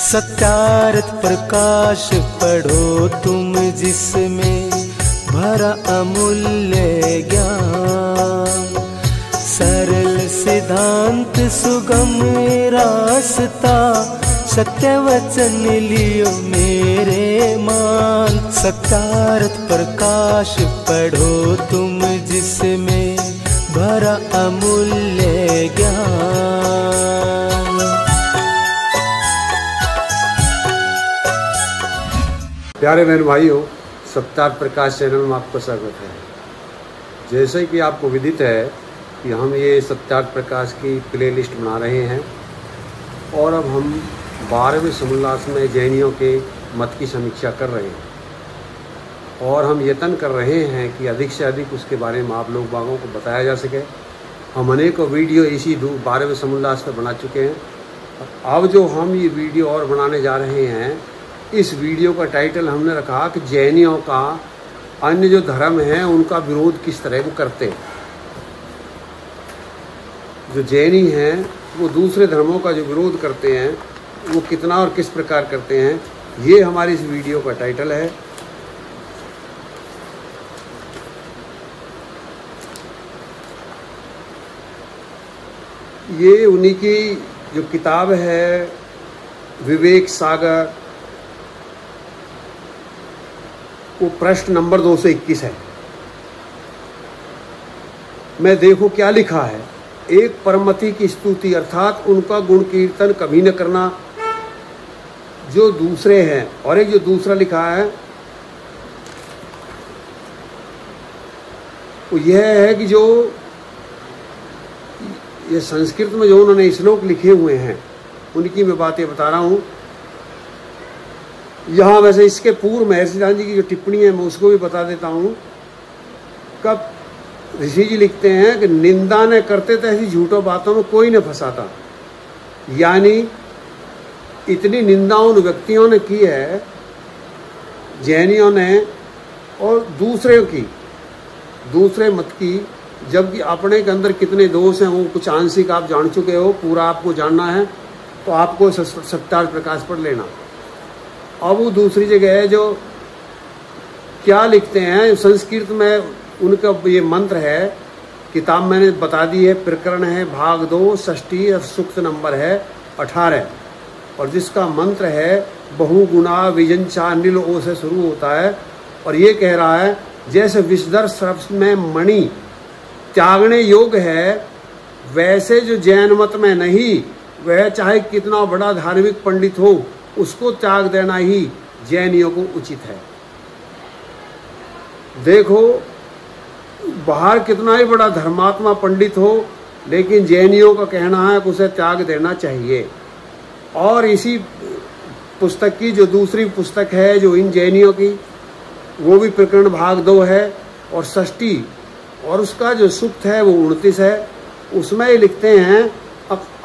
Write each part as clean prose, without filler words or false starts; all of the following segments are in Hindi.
सत्यार्थ प्रकाश पढ़ो तुम जिसमें भरा अमूल्य ज्ञान। सरल सिद्धांत सुगम रास्ता सत्य वचन लियो मेरे मान। सत्यार्थ प्रकाश पढ़ो तुम जिसमें भरा अमूल्य ज्ञान। प्यारे बहन भाइयों, सत्यार्थ प्रकाश चैनल में आपका स्वागत है। जैसे कि आपको विदित है कि हम ये सत्यार्थ प्रकाश की प्लेलिस्ट बना रहे हैं और अब हम 12वें समोल्लास में जैनियों के मत की समीक्षा कर रहे हैं और हम यत्न कर रहे हैं कि अधिक से अधिक उसके बारे में आप लोग बागों को बताया जा सके। हम अनेकों वीडियो इसी 12वें समोल्लास पर बना चुके हैं। अब जो हम ये वीडियो और बनाने जा रहे हैं, इस वीडियो का टाइटल हमने रखा कि जैनियों का अन्य जो धर्म है उनका विरोध किस तरह वो करते हैं। जो जैनी हैं वो दूसरे धर्मों का जो विरोध करते हैं वो कितना और किस प्रकार करते हैं, ये हमारी इस वीडियो का टाइटल है। ये उन्हीं की जो किताब है विवेक सागर, वो प्रश्न नंबर 221 है। मैं देखो क्या लिखा है। एक परमति की स्तुति अर्थात उनका गुण कीर्तन कभी न करना जो दूसरे हैं, और एक जो दूसरा लिखा है वो यह है कि जो ये संस्कृत में जो उन्होंने श्लोक लिखे हुए हैं उनकी मैं बातें बता रहा हूँ। यहाँ वैसे इसके पूर्व महर्षि दान जी की जो टिप्पणी है मैं उसको भी बता देता हूँ। कब ऋषि जी लिखते हैं कि निंदा न करते तो ऐसी झूठों बातों में कोई न फंसाता। यानी इतनी निंदा उन व्यक्तियों ने की है जैनियों ने और दूसरे मत की, जबकि अपने के अंदर कितने दोष हैं वो कुछ आंशिक आप जान चुके हो। पूरा आपको जानना है तो आपको सत्यार्थ प्रकाश पढ़ लेना। अब वो दूसरी जगह है जो क्या लिखते हैं संस्कृत में, उनका ये मंत्र है, किताब मैंने बता दी है, प्रकरण है भाग 2 षष्ठी सूक्त नंबर है 18 और जिसका मंत्र है बहुगुणा विजंचा नील ओ से शुरू होता है और ये कह रहा है जैसे विषधर सर्प में मणि त्यागने योग्य है वैसे जो जैन मत में नहीं, वह चाहे कितना बड़ा धार्मिक पंडित हो उसको त्याग देना ही जैनियों को उचित है। देखो बाहर कितना ही बड़ा धर्मात्मा पंडित हो, लेकिन जैनियों का कहना है कि उसे त्याग देना चाहिए। और इसी पुस्तक की जो दूसरी पुस्तक है जो इन जैनियों की, वो भी प्रकरण भाग 2 है और षष्ठी, और उसका जो सूक्त है वो 29 है। उसमें ये लिखते हैं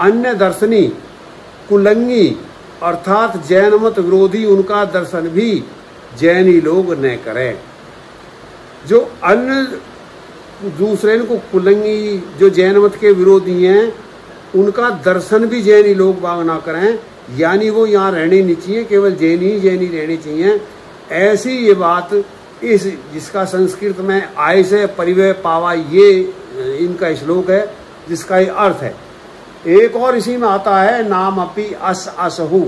अन्य दर्शनी कुलंगी अर्थात जैन मत विरोधी उनका दर्शन भी जैनी लोग न करें। जो अन्य दूसरे को कुलंगी जो जैन मत के विरोधी हैं उनका दर्शन भी जैनी लोग बाग ना करें, यानी वो यहाँ रहने नहीं चाहिए, केवल जैनी रहनी चाहिए। ऐसी ये बात इस जिसका संस्कृत में आय से परिवय पावा ये इनका श्लोक है, जिसका ये अर्थ है। एक और इसी में आता है नाम अपि अस असहु,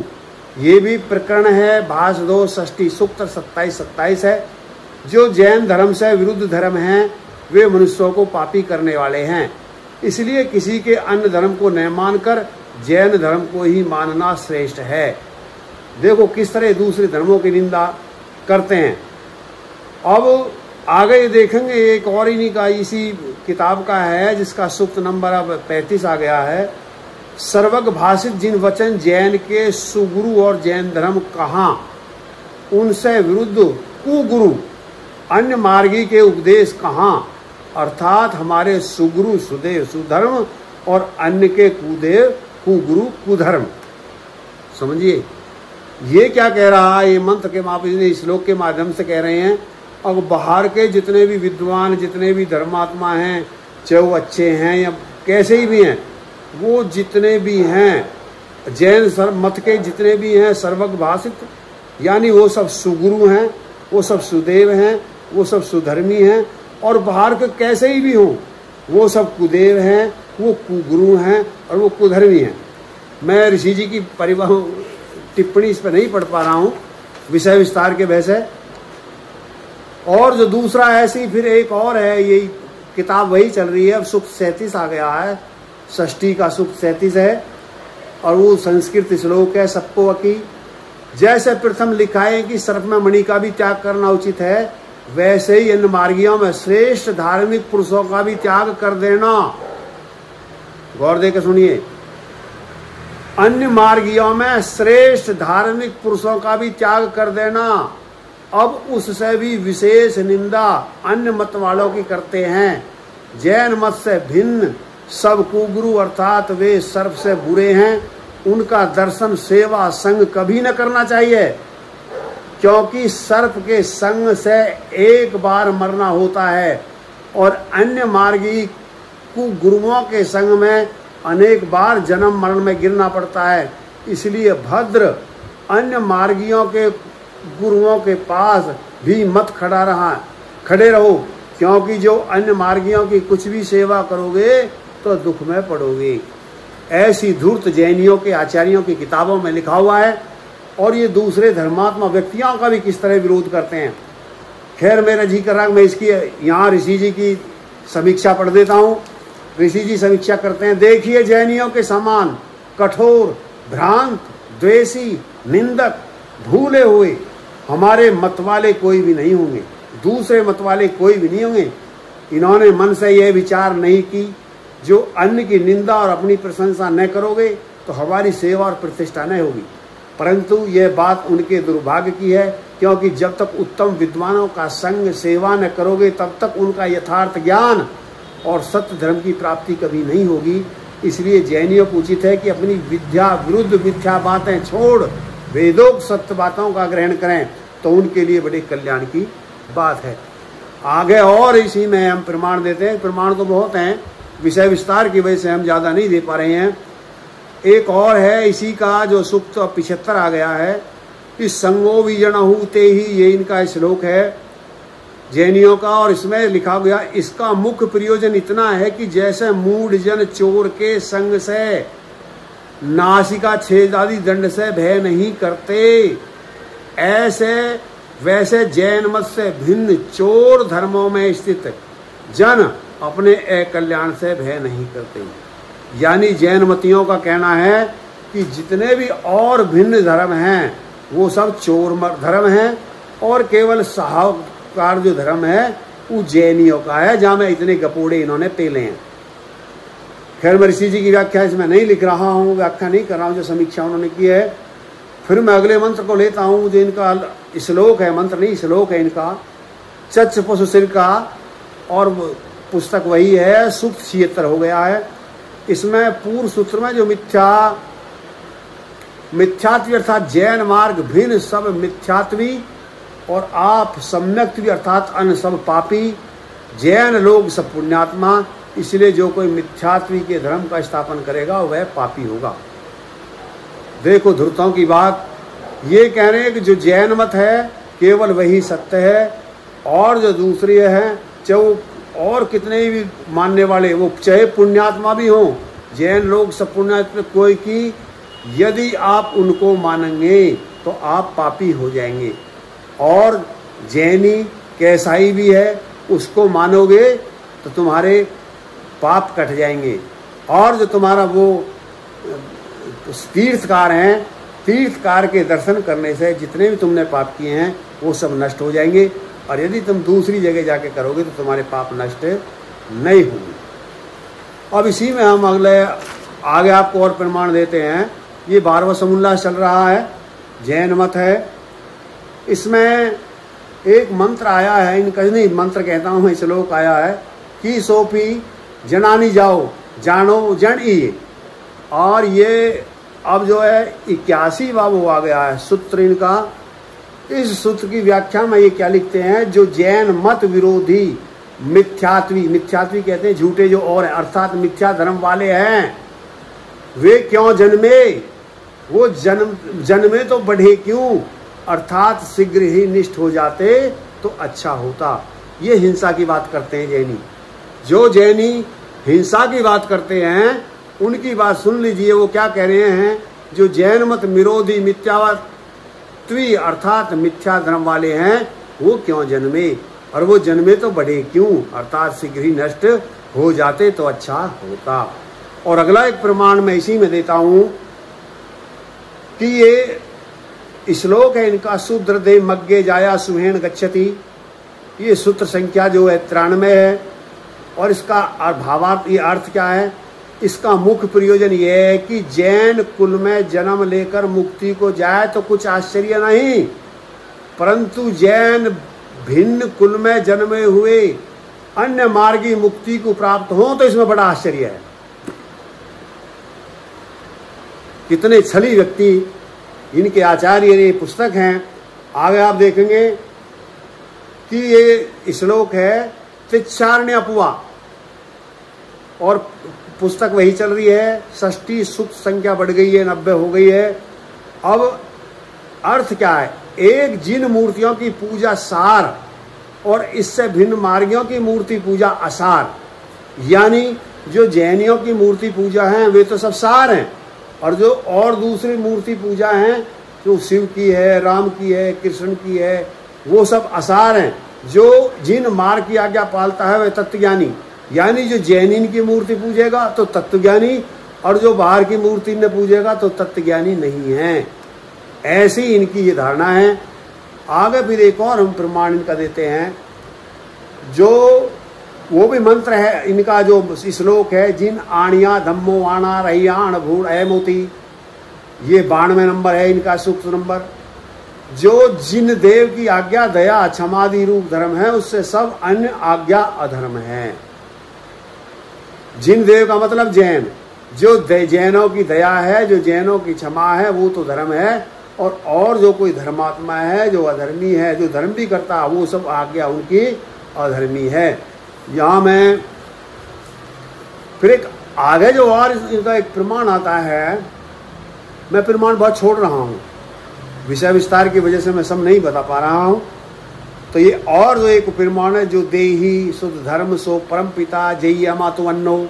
ये भी प्रकरण है भाष 2 षष्ठी सूक्त 27 है। जो जैन धर्म से विरुद्ध धर्म हैं वे मनुष्यों को पापी करने वाले हैं, इसलिए किसी के अन्य धर्म को न मानकर जैन धर्म को ही मानना श्रेष्ठ है। देखो किस तरह दूसरे धर्मों की निंदा करते हैं। अब आगे देखेंगे एक और इन्हीं का इसी किताब का है जिसका सूक्त नंबर अब 35 आ गया है। सर्वज्ञ भाषित जिन वचन जैन के सुगुरु और जैन धर्म कहाँ, उनसे विरुद्ध कुगुरु अन्य मार्गी के उपदेश कहाँ, अर्थात हमारे सुगुरु सुदेव सुधर्म और अन्य के कुदेव कुगुरु कुधर्म। समझिए ये क्या कह रहा है, ये मंत्र के महापुरुष श्लोक के माध्यम से कह रहे हैं। अब बाहर के जितने भी विद्वान जितने भी धर्मात्मा हैं, चाहे वो अच्छे हैं या कैसे ही भी हैं, वो जितने भी हैं जैन मत के जितने भी हैं सर्वज्ञ भाषित, यानी वो सब सुगुरु हैं, वो सब सुदेव हैं, वो सब सुधर्मी हैं, और बाहर के कैसे ही भी हों वो सब कुदेव हैं, वो कुगुरु हैं और वो कुधर्मी हैं। मैं ऋषि जी की टिप्पणी इस पर नहीं पढ़ पा रहा हूँ, विषय विस्तार के वैसे। और जो दूसरा ऐसी फिर एक और है, ये किताब वही चल रही है, अब सूक्त 37 आ गया है, षष्ठी का सूक्त 37 है, और वो संस्कृत श्लोक है सबको की। जैसे प्रथम लिखा है कि सर्प में मणि का भी त्याग करना उचित है, वैसे ही अन्य मार्गियों में श्रेष्ठ धार्मिक पुरुषों का भी त्याग कर देना। गौर देकर सुनिए, अन्य मार्गियों में श्रेष्ठ धार्मिक पुरुषों का भी त्याग कर देना। अब उससे भी विशेष निंदा अन्य मत वालों की करते हैं। जैन मत से भिन्न सब कुगुरु अर्थात वे सर्प से बुरे हैं, उनका दर्शन सेवा संग कभी न करना चाहिए, क्योंकि सर्प के संग से एक बार मरना होता है और अन्य मार्गी कुगुरुओं के संग में अनेक बार जन्म मरण में गिरना पड़ता है। इसलिए भद्र अन्य मार्गियों के गुरुओं के पास भी मत खड़े रहो, क्योंकि जो अन्य मार्गियों की कुछ भी सेवा करोगे तो दुख में पड़ोगे। ऐसी धूर्त जैनियों के आचार्यों की किताबों में लिखा हुआ है, और ये दूसरे धर्मात्मा व्यक्तियों का भी किस तरह विरोध करते हैं। खैर मेरा जी कर रहा, मैं इसकी यहाँ ऋषि जी की समीक्षा पढ़ देता हूँ। ऋषि जी समीक्षा करते हैं, देखिए जैनियों के समान कठोर, भ्रांत, द्वेषी, निंदक, भूले हुए हमारे मत वाले कोई भी नहीं होंगे, दूसरे मत वाले कोई भी नहीं होंगे। इन्होंने मन से यह विचार नहीं की जो अन्य की निंदा और अपनी प्रशंसा न करोगे तो हमारी सेवा और प्रतिष्ठा न होगी, परंतु यह बात उनके दुर्भाग्य की है, क्योंकि जब तक उत्तम विद्वानों का संग सेवा न करोगे तब तक उनका यथार्थ ज्ञान और सत्य धर्म की प्राप्ति कभी नहीं होगी। इसलिए जैनियों को उचित है कि अपनी विद्या विरुद्ध मिथ्या बातें छोड़ वेदोक्त सत्य बातों का ग्रहण करें, तो उनके लिए बड़े कल्याण की बात है। आगे और इसी में हम प्रमाण देते हैं, प्रमाण तो बहुत हैं, विषय विस्तार की वजह से हम ज़्यादा नहीं दे पा रहे हैं। एक और है इसी का जो सूक्त 75 आ गया है, इस संगो विजनहूते ही, ये इनका श्लोक है जैनियों का, और इसमें लिखा गया इसका मुख्य प्रयोजन इतना है कि जैसे मूढ़ जन चोर के संग से नासिका छेद आदि दंड से भय नहीं करते, ऐसे वैसे जैन मत से भिन्न चोर धर्मों में स्थित जन अपने अकल्याण से भय नहीं करते। यानी जैन मतियों का कहना है कि जितने भी और भिन्न धर्म हैं वो सब चोर धर्म हैं, और केवल साहूकार जो धर्म है वो जैनियों का है, जहाँ में इतने गपोड़े इन्होंने पेले हैं। खैर मैं ऋषि जी की व्याख्या इसमें नहीं लिख रहा हूँ, व्याख्या नहीं कर रहा हूँ, जो समीक्षा उन्होंने की है। फिर मैं अगले मंत्र को लेता हूँ, जो इनका श्लोक है, मंत्र नहीं श्लोक है इनका, चच्च पशु सिर का, और पुस्तक वही है, सूक्त 76 हो गया है। इसमें पूर्व सूत्र में जो मिथ्यात्वी अर्थात जैन मार्ग भिन्न सब मिथ्यात्वी, और आप सम्यक्त्वी अर्थात अन्य सब पापी, जैन लोग सब पुण्यात्मा, इसलिए जो कोई मिथ्यात्वी के धर्म का स्थापन करेगा वह पापी होगा। देखो धूर्तों की बात, ये कह रहे हैं कि जो जैन मत है केवल वही सत्य है, और जो दूसरी है चाहे और कितने भी मानने वाले वो चाहे पुण्यात्मा भी हों, जैन लोग सब पुण्यात्मा कोई की, यदि आप उनको मानेंगे तो आप पापी हो जाएंगे। और जैनी कैसा ही भी है उसको मानोगे तो तुम्हारे पाप कट जाएंगे, और जो तुम्हारा वो तीर्थकार हैं, तीर्थकार के दर्शन करने से जितने भी तुमने पाप किए हैं वो सब नष्ट हो जाएंगे, और यदि तुम दूसरी जगह जाके करोगे तो तुम्हारे पाप नष्ट नहीं होंगे। अब इसी में हम अगले आगे आपको और प्रमाण देते हैं। ये 12वां समुल्लास चल रहा है, जैन मत है। इसमें एक मंत्र आया है, इनका नहीं मंत्र कहता हूँ, श्लोक आया है कि सोपी जनानी जाओ जानो जन ये, और ये अब जो है 81वां वो आ गया है सूत्र इनका। इस सूत्र की व्याख्या में ये क्या लिखते हैं, जो जैन मत विरोधी मिथ्यात्वी कहते हैं झूठे जो और हैं, अर्थात मिथ्या धर्म वाले हैं, वे क्यों जन्मे, वो जन्मे तो बढ़े क्यों, अर्थात शीघ्र ही निष्ठ हो जाते तो अच्छा होता। ये हिंसा की बात करते हैं जैनी। जो जैनी हिंसा की बात करते हैं उनकी बात सुन लीजिए। वो क्या कह रहे हैं, जो जैन मत विरोधी मिथ्यात्वी अर्थात मिथ्या धर्म वाले हैं वो क्यों जन्मे, और वो जन्मे तो बढ़े क्यों, अर्थात शीघ्र ही नष्ट हो जाते तो अच्छा होता। और अगला एक प्रमाण मैं इसी में देता हूं कि ये श्लोक है इनका, शूद्र दे मग्गे जाया सुहेण गच्छति। ये सूत्र संख्या जो है 93 है। और इसका भावार्थ, ये अर्थ क्या है, इसका मुख्य प्रयोजन यह है कि जैन कुल में जन्म लेकर मुक्ति को जाए तो कुछ आश्चर्य नहीं, परंतु जैन भिन्न कुल में जन्मे हुए अन्य मार्गी मुक्ति को प्राप्त हो तो इसमें बड़ा आश्चर्य है। कितने छली व्यक्ति इनके आचार्य ये पुस्तक हैं। आगे आप देखेंगे कि ये श्लोक है तिच्छारण्य अपवा, और पुस्तक वही चल रही है। षष्ठी सूक्त संख्या बढ़ गई है, 90 हो गई है। अब अर्थ क्या है, एक जिन मूर्तियों की पूजा सार और इससे भिन्न मार्गियों की मूर्ति पूजा असार, यानी जो जैनियों की मूर्ति पूजा है वे तो सब सार हैं, और जो और दूसरी मूर्ति पूजा है जो शिव की है, राम की है, कृष्ण की है, वो सब असार हैं। जो जिन मार्ग की आज्ञा पालता है वह तत्वज्ञानी, यानी जो जैनिन की मूर्ति पूजेगा तो तत्वज्ञानी, और जो बाहर की मूर्ति ने पूजेगा तो तत्वज्ञानी नहीं है। ऐसी इनकी ये धारणा है। आगे फिर एक और हम प्रमाण इनका देते हैं, जो वो भी मंत्र है इनका, जो श्लोक है, जिन आणिया धम्मो आना रहियाण भूण अयमोती। ये 92 नंबर है इनका सूक्त नंबर। जो जिन देव की आज्ञा दया क्षमादि रूप धर्म है उससे सब अन्य आज्ञा अधर्म है। जिन देव का मतलब जैन, जो जैनों की दया है, जो जैनों की क्षमा है वो तो धर्म है, और जो कोई धर्मात्मा है जो अधर्मी है, जो धर्म भी करता है वो सब आज्ञा उनकी अधर्मी है। यहाँ मैं फिर एक आगे जो और इनका एक प्रमाण आता है, मैं प्रमाण बहुत छोड़ रहा हूँ, विषय विस्तार की वजह से मैं सब नहीं बता पा रहा हूँ। तो ये और जो एक प्रमाण है, जो देही शुद्ध धर्म सो परम पिता जय अमातु अन्नो,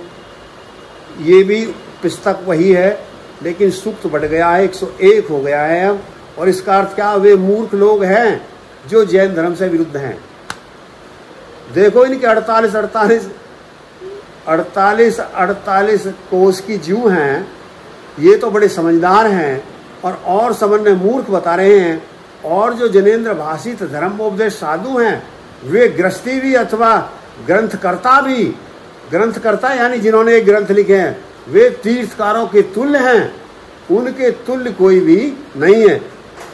ये भी पुस्तक वही है लेकिन सूक्त बढ़ गया है, 101 हो गया है अब। और इसका अर्थ क्या, वे मूर्ख लोग हैं जो जैन धर्म से विरुद्ध हैं। देखो इनके 48 कोष की जीव हैं, ये तो बड़े समझदार हैं और समन्वय मूर्ख बता रहे हैं। और जो जनेन्द्र भाषित धर्मोपदेश साधु हैं वे ग्रस्ती भी अथवा ग्रंथकर्ता यानी जिन्होंने एक ग्रंथ लिखे हैं, वे तीर्थकारों के तुल्य हैं, उनके तुल्य कोई भी नहीं है।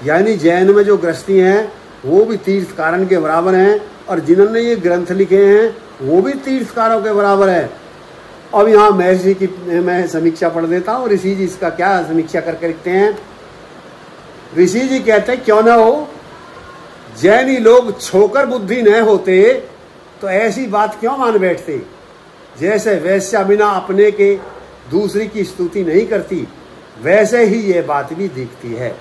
यानी जैन में जो ग्रस्ती हैं वो भी तीर्थकारों के बराबर हैं, और जिन्होंने ये ग्रंथ लिखे हैं वो भी तीर्थकारों के बराबर है। अब यहाँ महर्षि की मैं समीक्षा पढ़ देता हूँ। ऋषि जी इसका क्या समीक्षा करके लिखते हैं। ऋषि जी कहते हैं, क्यों न हो, जैनी लोग छोकर बुद्धि न होते तो ऐसी बात क्यों मान बैठते। जैसे वैश्या बिना अपने के दूसरी की स्तुति नहीं करती, वैसे ही ये बात भी दिखती है।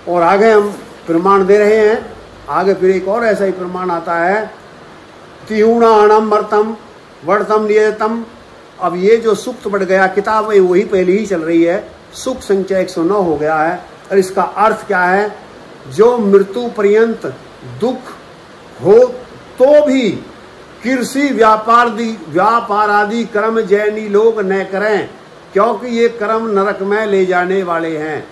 और आगे हम प्रमाण दे रहे हैं। आगे फिर एक और ऐसा ही प्रमाण आता है, तिहुणाणम मर्तम वर्तम नियतम। अब ये जो सूक्त बढ़ गया, किताब में वही पहले ही चल रही है, सूक्त संख्या 109 हो गया है। और इसका अर्थ क्या है, जो मृत्यु पर्यंत दुख हो तो भी कृषि व्यापार आदि कर्म जैनी लोग न करें, क्योंकि ये कर्म नरक में ले जाने वाले हैं।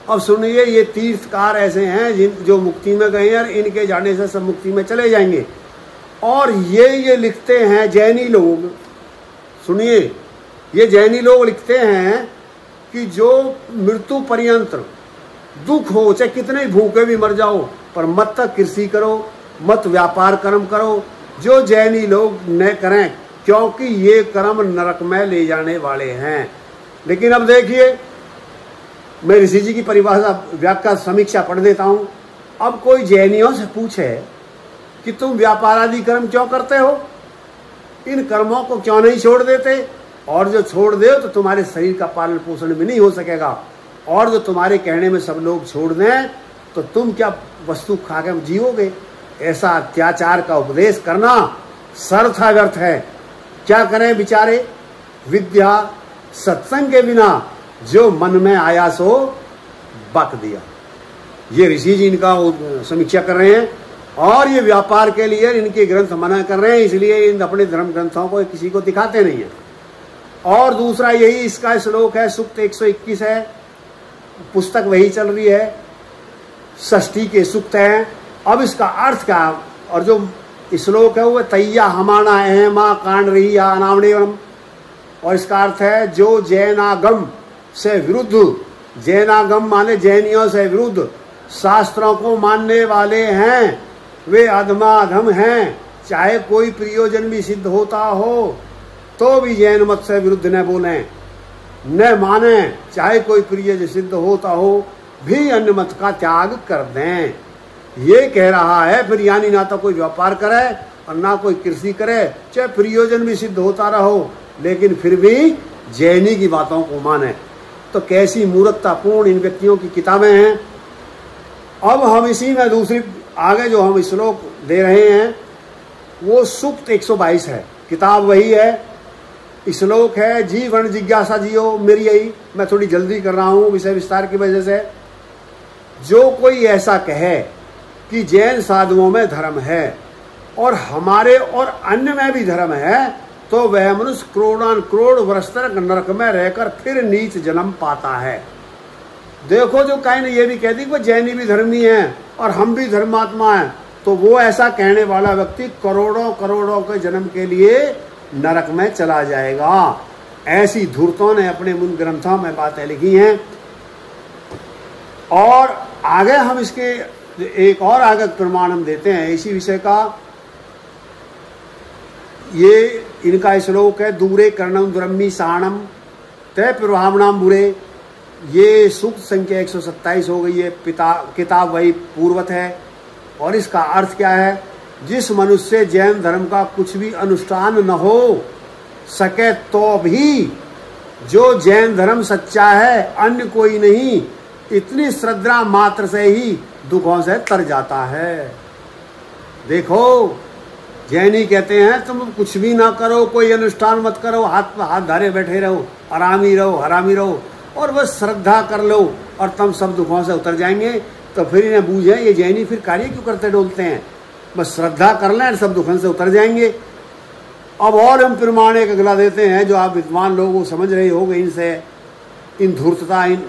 अब सुनिए, ये तीर्थकार ऐसे हैं जो मुक्ति में गए हैं और इनके जाने से सब मुक्ति में चले जाएंगे। और ये लिखते हैं जैनी लोग, सुनिए, ये जैनी लोग लिखते हैं कि जो मृत्यु पर्यंत दुख हो, चाहे कितने भूखे भी मर जाओ, पर मत तक कृषि करो, मत व्यापार कर्म करो, जो जैनी लोग न करें, क्योंकि ये कर्म नरक में ले जाने वाले हैं। लेकिन अब देखिए, मैं ऋषि जी की परिभाषा व्याख्या समीक्षा पढ़ देता हूं। अब कोई जैनियों से पूछे कि तुम व्यापार आदि कर्म क्यों करते हो, इन कर्मों को क्यों नहीं छोड़ देते, और जो छोड़ दे तो तुम्हारे शरीर का पालन पोषण भी नहीं हो सकेगा। और जो तुम्हारे कहने में सब लोग छोड़ दें तो तुम क्या वस्तु खा के जीवोगे। ऐसा अत्याचार का उपदेश करना सर्था व्यर्थ है। क्या करें बेचारे, विद्या सत्संग के बिना जो मन में आया सो बक दिया। ये ऋषि जी इनका समीक्षा कर रहे हैं और ये व्यापार के लिए इनके ग्रंथ मना कर रहे हैं, इसलिए इन अपने धर्म ग्रंथों को किसी को दिखाते नहीं है। और दूसरा यही इसका श्लोक है, सूक्त 121 है, पुस्तक वही चल रही है, षष्ठी के सूक्त हैं। अब इसका अर्थ क्या, और जो श्लोक है वो तैया हमाना अहमा कांड रही अनावणेवम, और इसका अर्थ है जो जैनागम से विरुद्ध, जैनागम माने जैनियों से विरुद्ध शास्त्रों को मानने वाले हैं वे अधमाधम हैं। चाहे कोई प्रयोजन भी सिद्ध होता हो तो भी जैन मत से विरुद्ध न बोलें, न माने। चाहे कोई प्रयोजन सिद्ध होता हो भी अन्य मत का त्याग कर दें। ये कह रहा है फिर, यानी ना तो कोई व्यापार करे और ना कोई कृषि करे, चाहे प्रयोजन भी सिद्ध होता रहो लेकिन फिर भी जैनी की बातों को माने। तो कैसी मूर्खतापूर्ण इन व्यक्तियों की किताबें हैं। अब हम इसी में दूसरी आगे जो हम श्लोक दे रहे हैं वो सूक्त 122 है, किताब वही है, श्लोक है जीवन जिज्ञासा जियो मेरी यही। मैं थोड़ी जल्दी कर रहा हूँ विषय विस्तार की वजह से। जो कोई ऐसा कहे कि जैन साधुओं में धर्म है और हमारे और अन्य में भी धर्म है तो वह मनुष्य करोड़ान करोड़ वर्ष तक नरक में रहकर फिर नीच जन्म पाता है। देखो जो कहीं ने ये भी कह दी कि जैनी भी धर्मी है और हम भी धर्मात्मा हैं, तो वो ऐसा कहने वाला व्यक्ति करोड़ों करोड़ों के जन्म के लिए नरक में चला जाएगा। ऐसी धूर्तों ने अपने मूल ग्रंथों में बातें लिखी हैं। और आगे हम इसके एक और आगे प्रमाण हम देते हैं इसी विषय का। ये इनका श्लोक है, दूरे कर्णम दुरम्मी साणम तय प्रभावनाम बुरे। ये सूक्त संख्या 127 हो गई है, किताब वही पूर्वत है। और इसका अर्थ क्या है, जिस मनुष्य से जैन धर्म का कुछ भी अनुष्ठान न हो सके तो भी जो जैन धर्म सच्चा है अन्य कोई नहीं, इतनी श्रद्धा मात्र से ही दुखों से तर जाता है। देखो जैनी कहते हैं तुम कुछ भी ना करो, कोई अनुष्ठान मत करो, हाथ पर हाथ धारे बैठे रहो, आरामी रहो, हरामी रहो और बस श्रद्धा कर लो और तुम सब दुखों से उतर जाएंगे। तो फिर इन्हें बूझे ये जैनी फिर कार्य क्यों करते डोलते हैं, बस श्रद्धा कर लें सब दुखों से उतर जाएंगे। अब और हम प्रमाण एक अगला देते हैं जो आप विद्वान लोग समझ रहे होंगे इनसे, इन धूर्तता इन।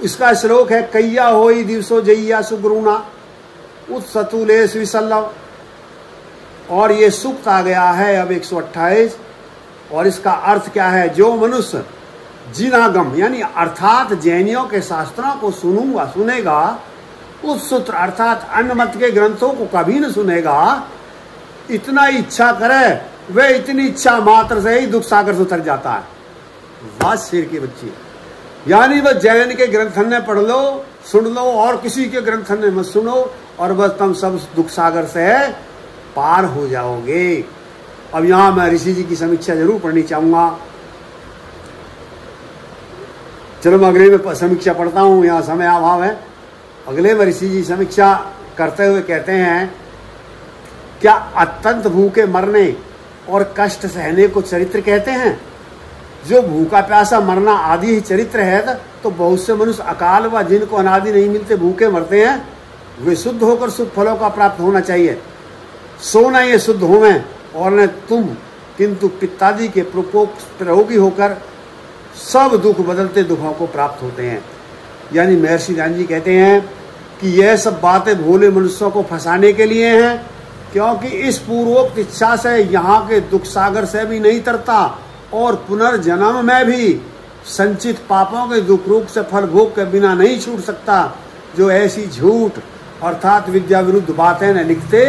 इसका श्लोक है, कैया होई दिवसो जइया सुगुरुना उत्सतुलेश विसल्लव। और ये सूक्त आ गया है अब 128। और इसका अर्थ क्या है, जो मनुष्य जिनागम यानी अर्थात जैनियों के शास्त्रों को सुनेगा, उस सूत्र अर्थात अन्य मत के ग्रंथों को कभी न सुनेगा, इतना इच्छा करे वह इतनी इच्छा मात्र से ही दुख सागर से उतर जाता है। बात शेर की बच्ची, यानी बस जैन के ग्रंथन पढ़ लो, सुन लो और किसी के ग्रंथन मत सुनो और बस तुम सब दुख सागर से पार हो जाओगे। अब यहाँ मैं ऋषि जी की समीक्षा जरूर पढ़नी चाहूंगा। चलो मैं अगले में समीक्षा पढ़ता हूँ, यहाँ समय अभाव है। अगले में ऋषि जी समीक्षा करते हुए कहते हैं, क्या अत्यंत भूखे मरने और कष्ट सहने को चरित्र कहते हैं? जो भूखा प्यासा मरना आदि ही चरित्र है तो बहुत से मनुष्य अकाल व जिनको अनादि नहीं मिलते भूखे मरते हैं, वे शुद्ध होकर शुभ फलों का प्राप्त होना चाहिए। सो न ये शुद्ध होवें और न तुम, किंतु पित्तादि के प्रकोप रोगी होकर सब दुख बदलते दुखों को प्राप्त होते हैं। यानी महर्षि ज्ञान जी कहते हैं कि यह सब बातें भोले मनुष्यों को फंसाने के लिए हैं, क्योंकि इस पूर्वोक्त इच्छा से यहाँ के दुख सागर से भी नहीं तरता और पुनर्जन्म में भी संचित पापों के दुख रूप से फल भोग के बिना नहीं छूट सकता। जो ऐसी झूठ अर्थात विद्या विरुद्ध बातें न लिखते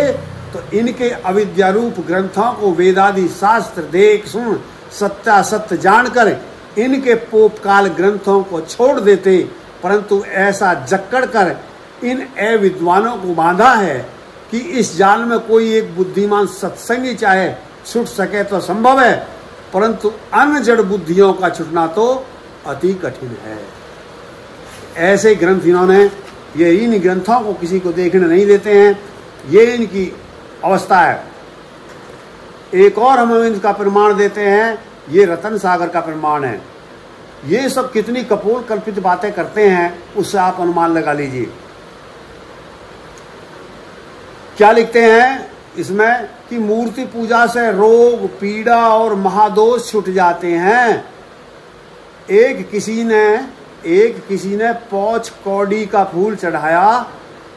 तो इनके अविद्या रूप ग्रंथों को वेदादि शास्त्र देख सुन सत्यासत्य जानकर इनके पोपकाल ग्रंथों को छोड़ देते, परंतु ऐसा जक्कड़ कर इन अविद्वानों को बांधा है कि इस जाल में कोई एक बुद्धिमान सत्संगी चाहे छूट सके तो संभव है, परंतु अन्य जड़ बुद्धियों का छूटना तो अति कठिन है। ऐसे ग्रंथ इन्होंने, ये इन ग्रंथों को किसी को देखने नहीं देते हैं, ये इनकी अवस्था है। एक और हम इनका प्रमाण देते हैं, ये रतन सागर का प्रमाण है। ये सब कितनी कपोल कल्पित बातें करते हैं, उससे आप अनुमान लगा लीजिए। क्या लिखते हैं इसमें कि मूर्ति पूजा से रोग, पीड़ा और महादोष छूट जाते हैं। एक किसी ने पौछ कौड़ी का फूल चढ़ाया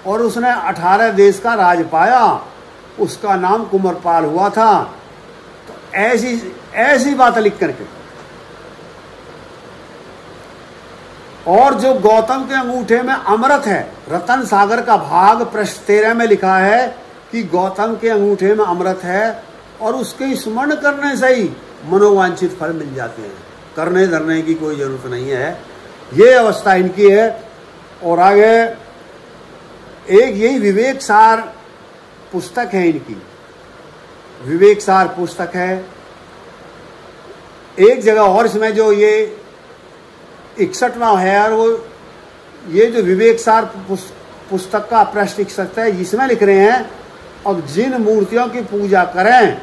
और उसने 18 देश का राज पाया, उसका नाम कुंवरपाल हुआ था। तो ऐसी बात लिख करके, और जो गौतम के अंगूठे में अमृत है, रतन सागर का भाग पृष्ठ 13 में लिखा है कि गौतम के अंगूठे में अमृत है और उसके स्मरण करने से ही मनोवांछित फल मिल जाते हैं, करने धरने की कोई जरूरत नहीं है। ये अवस्था इनकी है। और आगे एक यही विवेक सार पुस्तक है इनकी, विवेक सार पुस्तक है। एक जगह और इसमें जो ये 61वां है, और वो ये जो विवेक सार पुस्तक का पृष्ठ 61 है, इसमें लिख रहे हैं अब जिन मूर्तियों की पूजा करें,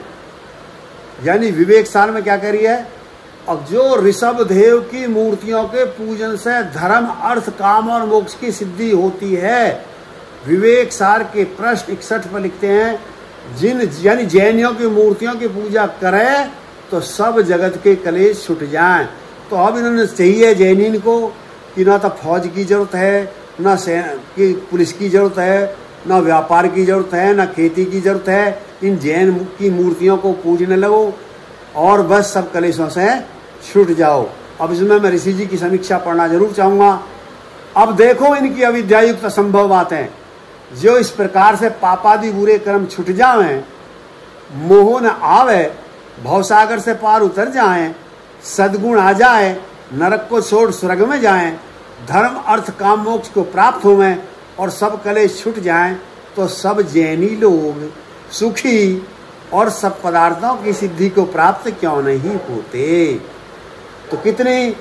यानी विवेक सार में क्या कह रही है, अब जो ऋषभ देव की मूर्तियों के पूजन से धर्म, अर्थ, काम और मोक्ष की सिद्धि होती है। विवेक सार के पृष्ठ 61 पर लिखते हैं, जिन यानी जैनियों की मूर्तियों की पूजा करें तो सब जगत के कलेश छूट जाएं। तो अब इन्होंने चाहिए जैनिन को कि ना तो फौज की जरूरत है, ना की पुलिस की जरूरत है, ना व्यापार की जरूरत है, ना खेती की जरूरत है। इन जैन की मूर्तियों को पूजने लगो और बस सब कलेशों से छूट जाओ। अब इसमें मैं ऋषि जी की समीक्षा पढ़ना जरूर चाहूँगा। अब देखो इनकी अविद्यायुक्त असंभव बातें, जो इस प्रकार से पापादि बुरे कर्म छूट जावें, मोह न आवे, भवसागर से पार उतर जाएं, सद्गुण आ जाए, नरक को छोड़ स्वर्ग में जाएं, धर्म, अर्थ, काम, मोक्ष को प्राप्त होवें और सब कलेश छूट जाएं, तो सब जैनी लोग सुखी और सब पदार्थों की सिद्धि को प्राप्त क्यों नहीं होते। तो कितनी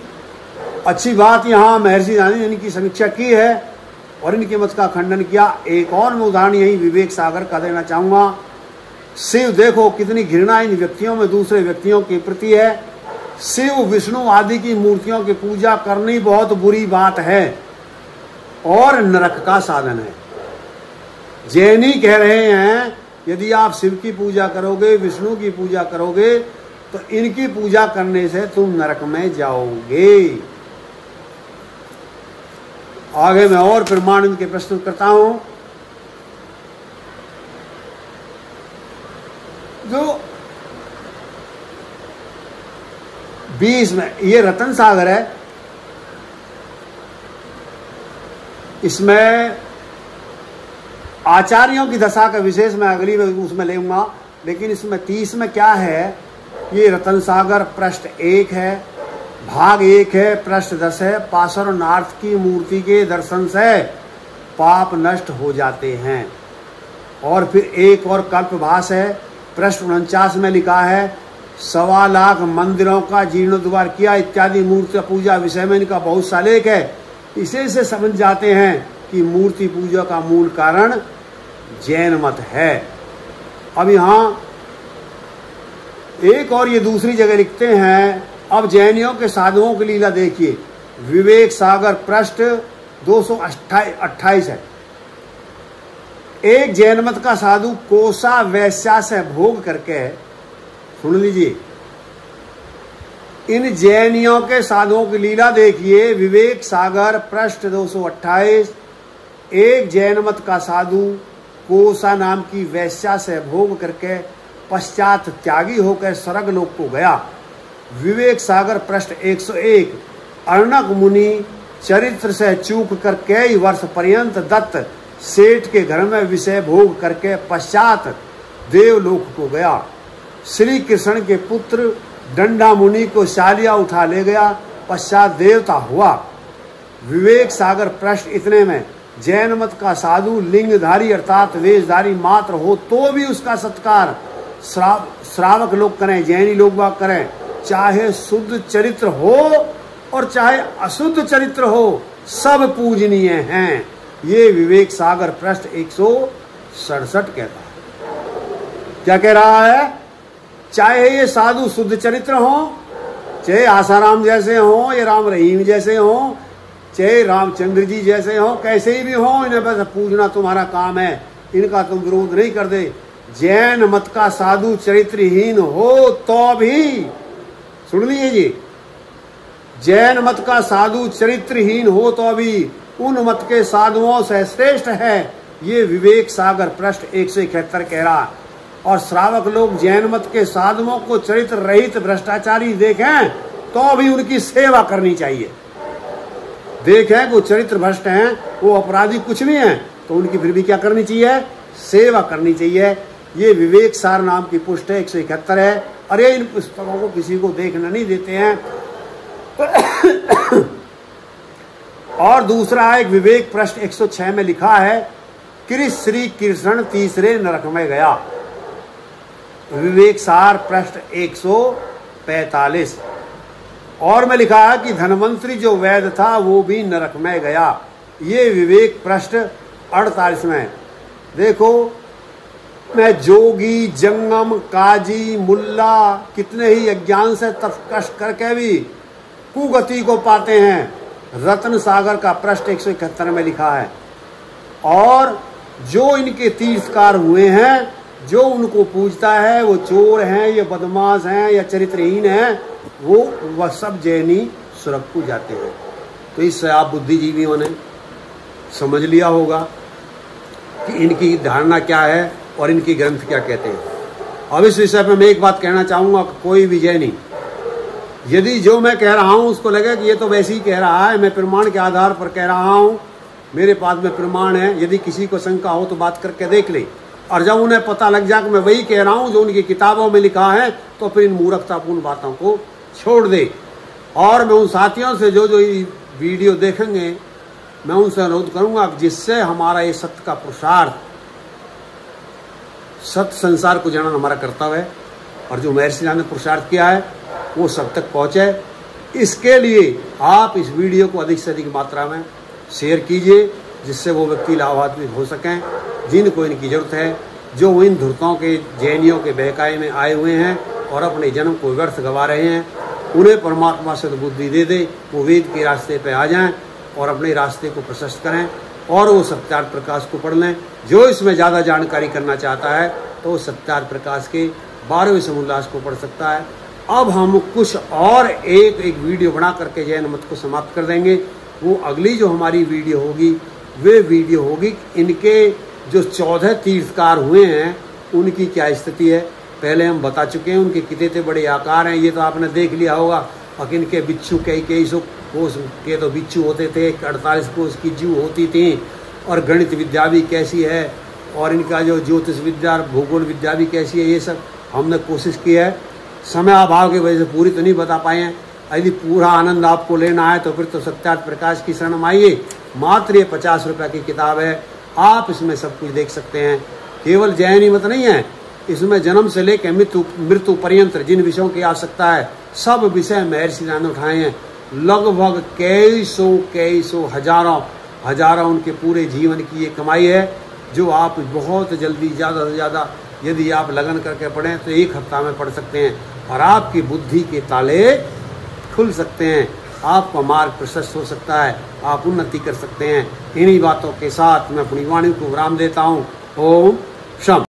अच्छी बात यहाँ महर्षि दानी ने इनकी समीक्षा की है और इनके मत का खंडन किया। एक और मैं उदाहरण यही विवेक सागर का देना चाहूँगा। शिव, देखो कितनी घृणा इन व्यक्तियों में दूसरे व्यक्तियों के प्रति है। शिव, विष्णु आदि की मूर्तियों की पूजा करनी बहुत बुरी बात है और नरक का साधन है। जैनी कह रहे हैं यदि आप शिव की पूजा करोगे, विष्णु की पूजा करोगे, तो इनकी पूजा करने से तुम नरक में जाओगे। आगे मैं और प्रमाण इनके प्रस्तुत करता हूं। जो 20 में ये रतन सागर है, इसमें आचार्यों की दशा का विशेष मैं अगली उसमें लेऊंगा, लेकिन इसमें 30 में क्या है, ये रतन सागर पृष्ठ 1 है, भाग 1 है, पृष्ठ 10 है। पाशर नाथ की मूर्ति के दर्शन से पाप नष्ट हो जाते हैं। और फिर एक और कल्पभास है, पृष्ठ 49 में लिखा है, 1.25 लाख मंदिरों का जीर्णोद्धार किया इत्यादि मूर्ति पूजा विषय में इनका बहुत सा लेख है। इसे से समझ जाते हैं कि मूर्ति पूजा का मूल कारण जैन मत है। अब यहाँ एक और ये दूसरी जगह लिखते हैं, अब जैनियों के साधुओं की लीला देखिए, विवेक सागर पृष्ठ 228 है। एक जैन मत का साधु कोसा वैश्या से भोग करके, सुन लीजिए, इन जैनियों के साधुओं की लीला देखिए, विवेक सागर पृष्ठ 228। एक जैन मत का साधु कोसा नाम की वैश्या से भोग करके पश्चात त्यागी होकर स्वर्ग लोक को गया। विवेक सागर पृष्ठ 101। अर्णक मुनि चरित्र से चूक कर कई वर्ष पर्यंत दत्त सेठ के घर में विषय भोग करके पश्चात देवलोक को गया। श्री कृष्ण के पुत्र डंडा मुनि को शालिया उठा ले गया, पश्चात देवता हुआ। विवेक सागर पृष्ठ इतने में जैन मत का साधु लिंगधारी अर्थात वेशधारी मात्र हो तो भी उसका सत्कार श्रावक लोग करें, जैनी लोग बाग करें, चाहे शुद्ध चरित्र हो और चाहे अशुद्ध चरित्र हो, सब पूजनीय हैं। ये विवेक सागर पृष्ठ 167 कहता है। क्या कह रहा है? चाहे ये साधु शुद्ध चरित्र हो, चाहे आसाराम जैसे हो या राम रहीम जैसे हो, चाहे रामचंद्र जी जैसे हो, कैसे ही भी हो, इन्हें बस पूजना तुम्हारा काम है, इनका तुम विरोध नहीं कर दे। जैन मत का साधु चरित्रहीन हो तो भी, सुन लीजिए जी, जैन मत का साधु चरित्रहीन हो तो भी उन मत के साधुओं से श्रेष्ठ है। ये विवेक सागर पृष्ठ 171 कह रहा। और श्रावक लोग जैन मत के साधुओं को चरित्र रहित भ्रष्टाचारी देखें तो भी उनकी सेवा करनी चाहिए। देखें वो चरित्र भ्रष्ट हैं, वो अपराधी कुछ नहीं है, तो उनकी फिर भी क्या करनी चाहिए? सेवा करनी चाहिए। ये विवेक सार नाम की पुष्ट 171 है। अरे इन पुस्तकों को किसी को देखने नहीं देते हैं। और दूसरा एक विवेक पृष्ठ 106 में लिखा है, कृष्ण श्री कृष्ण तीसरे नरक में गया। विवेक सार पृष्ठ 145 और में लिखा है कि धनवंतरी जो वैद्य था वो भी नरक में गया। ये विवेक पृष्ठ 48 में। देखो, मैं जोगी, जंगम, काजी, मुल्ला कितने ही अज्ञान से तप कष्ट करके भी कुगति को पाते हैं। रत्न सागर का पृष्ठ 171 में लिखा है। और जो इनके तीर्थकार हुए हैं, जो उनको पूजता है, वो चोर हैं, ये बदमाश हैं या चरित्रहीन हैं, वह सब जैनी स्वर्ग को जाते हैं। तो इससे आप बुद्धिजीवियों ने समझ लिया होगा कि इनकी धारणा क्या है और इनकी ग्रंथ क्या कहते हैं। अब इस विषय पे मैं एक बात कहना चाहूंगा, कोई भी जैनी यदि जो मैं कह रहा हूं उसको लगे कि ये तो वैसे ही कह रहा है, मैं प्रमाण के आधार पर कह रहा हूं, मेरे पास में प्रमाण है, यदि किसी को शंका हो तो बात करके देख ले। और जब उन्हें पता लग जाए कि मैं वही कह रहा हूं जो उनकी किताबों में लिखा है, तो फिर इन मूर्खतापूर्ण बातों को छोड़ दे। और मैं उन साथियों से जो वीडियो देखेंगे, मैं उनसे अनुरोध करूंगा जिससे हमारा ये सत्य का पुरुषार्थ, सत्य संसार को जानना हमारा कर्तव्य है, और जो महर्षि ने पुरुषार्थ किया है वो सब तक पहुंचे। इसके लिए आप इस वीडियो को अधिक से अधिक मात्रा में शेयर कीजिए, जिससे वो व्यक्ति लाभान्वित हो सकें जिनको इनकी जरूरत है, जो इन धुरतों के जैनियों के बहकाए में आए हुए हैं और अपने जन्म को व्यर्थ गवा रहे हैं। उन्हें परमात्मा से बुद्धि दे दे, वो वेद के रास्ते पे आ जाएं और अपने रास्ते को प्रशस्त करें और वो सत्यार्थ प्रकाश को पढ़ लें। जो इसमें ज़्यादा जानकारी करना चाहता है तो वो सत्यार्थ प्रकाश के 12वें समोल्लास को पढ़ सकता है। अब हम कुछ और एक वीडियो बना करके जैन मत को समाप्त कर देंगे। वो अगली जो हमारी वीडियो होगी वे वीडियो होगी इनके जो 14 तीर्थकार हुए हैं उनकी क्या स्थिति है। पहले हम बता चुके हैं, उनके कितने बड़े आकार हैं ये तो आपने देख लिया होगा। और इनके बिच्छू कई सौ कोस के तो बिच्छू होते थे, 48 कोस की जू होती थी। और गणित विद्या भी कैसी है, और इनका जो ज्योतिष विद्या भूगोल विद्या भी कैसी है, ये सब हमने कोशिश की है। समय अभाव की वजह से पूरी तो नहीं बता पाए हैं। यदि पूरा आनंद आपको लेना है तो फिर तो सत्यार्थ प्रकाश की शरण में आइए। मात्र ये 50 रुपये की किताब है, आप इसमें सब कुछ देख सकते हैं। केवल जैन ही मत नहीं है, इसमें जन्म से लेकर मृत्यु पर्यंत जिन विषयों की आवश्यकता है सब विषय महर्षि ने उठाए हैं। लगभग कई सौ हजारों उनके पूरे जीवन की ये कमाई है, जो आप बहुत जल्दी ज़्यादा से ज़्यादा यदि आप लगन करके पढ़ें तो 1 हफ्ता में पढ़ सकते हैं और आपकी बुद्धि के ताले खुल सकते हैं, आपका मार्ग प्रशस्त हो सकता है, आप उन्नति कर सकते हैं। इन्हीं बातों के साथ मैं अपनी वाणी को विराम देता हूँ। ओम शम।